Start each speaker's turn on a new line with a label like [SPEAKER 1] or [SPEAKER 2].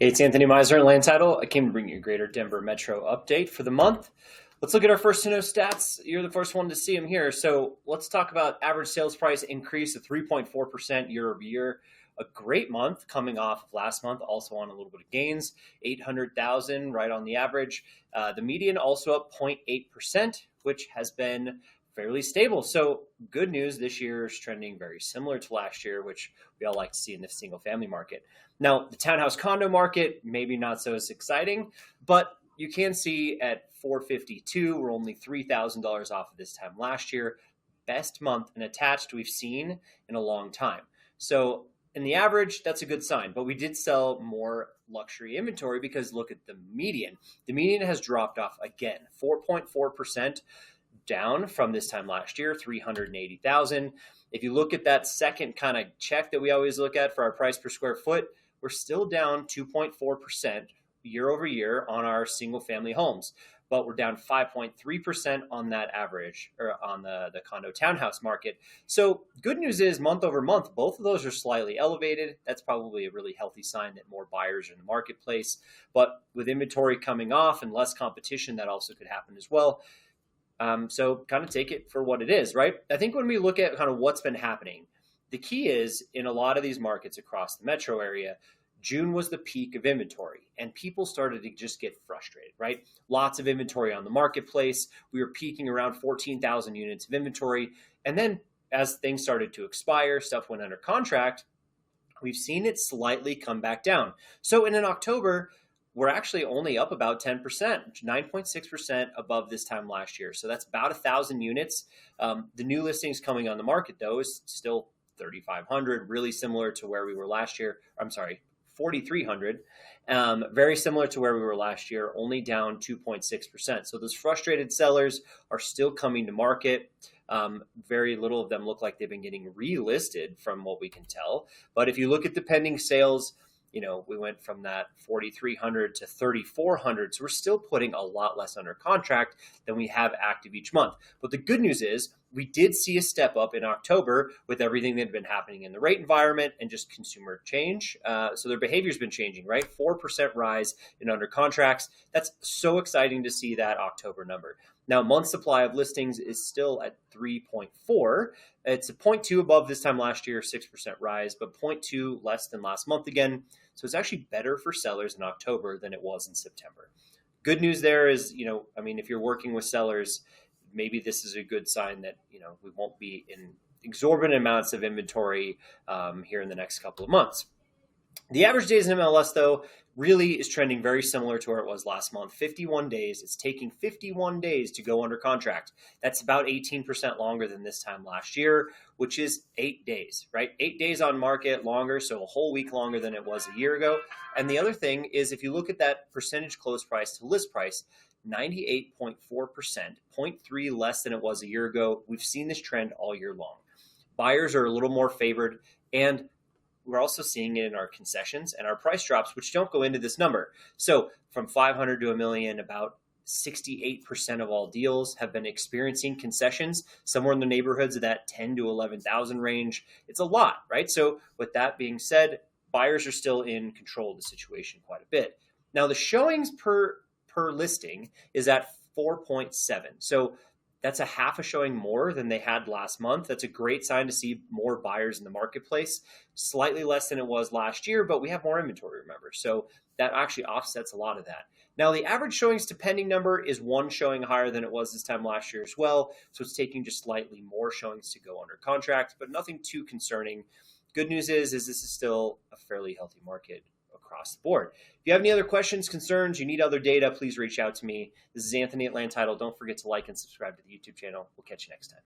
[SPEAKER 1] Hey, it's Anthony Miser at Land Title. I came to bring you a greater Denver Metro update for the month. Let's look at our first to know stats. You're the first one to see them here. So let's talk about average sales price increase of 3.4% year over year. A great month coming off of last month, also on a little bit of gains, 800,000 right on the average. The median also up 0.8%, which has been fairly stable. So good news, this year is trending very similar to last year, which we all like to see in the single family market. Now, the townhouse condo market, maybe not so as exciting, but you can see at 452, we're only $3,000 off of this time last year. Best month and attached we've seen in a long time. So in the average, that's a good sign, but we did sell more luxury inventory because look at the median. The median has dropped off again, 4.4%. down from this time last year, 380,000. If you look at that second kind of check that we always look at for our price per square foot, we're still down 2.4% year over year on our single family homes, but we're down 5.3% on that average or on the condo townhouse market. So good news is month over month, both of those are slightly elevated. That's probably a really healthy sign that more buyers are in the marketplace, but with inventory coming off and less competition, that also could happen as well. So kind of take it for what it is, right? I think when we look at kind of what's been happening, the key is in a lot of these markets across the metro area, June was the peak of inventory and people started to just get frustrated, right? Lots of inventory on the marketplace. We were peaking around 14,000 units of inventory. And then as things started to expire, stuff went under contract, we've seen it slightly come back down. So in October, we're actually only up about 10%, 9.6% above this time last year. So that's about 1,000 units. The new listings coming on the market, though, is still 3,500, really similar to where we were last year. I'm sorry, 4,300. Very similar to where we were last year, only down 2.6%. So those frustrated sellers are still coming to market. Very little of them look like they've been getting relisted from what we can tell. But if you look at the pending sales, we went from that 4,300 to 3,400. So we're still putting a lot less under contract than we have active each month. But the good news is we did see a step up in October with everything that had been happening in the rate environment and just consumer change. So their behavior's been changing, right? 4% rise in under contracts. That's so exciting to see that October number. Now, month supply of listings is still at 3.4. It's a 0.2 above this time last year, 6% rise, but 0.2 less than last month again. So it's actually better for sellers in October than it was in September. Good news there is, if you're working with sellers, maybe this is a good sign that, we won't be in exorbitant amounts of inventory here in the next couple of months. The average days in MLS, though, really is trending very similar to where it was last month, 51 days. It's taking 51 days to go under contract. That's about 18% longer than this time last year, which is 8 days, right? 8 days on market longer, so a whole week longer than it was a year ago. And the other thing is if you look at that percentage close price to list price, 98.4%, 0.3 less than it was a year ago. We've seen this trend all year long. Buyers are a little more favored, and we're also seeing it in our concessions and our price drops, which don't go into this number. So from 500 to a million, about 68% of all deals have been experiencing concessions, somewhere in the neighborhoods of that 10 to 11,000 range. It's a lot, right? So with that being said, buyers are still in control of the situation quite a bit. Now the showings per listing is at 4.7. So that's a half a showing more than they had last month. That's a great sign to see more buyers in the marketplace, slightly less than it was last year, but we have more inventory, remember. So that actually offsets a lot of that. Now, the average showings to pending number is one showing higher than it was this time last year as well. So it's taking just slightly more showings to go under contract, but nothing too concerning. Good news is this is still a fairly healthy market across the board. If you have any other questions, concerns, you need other data, please reach out to me. This is Anthony at Land Title. Don't forget to like and subscribe to the YouTube channel. We'll catch you next time.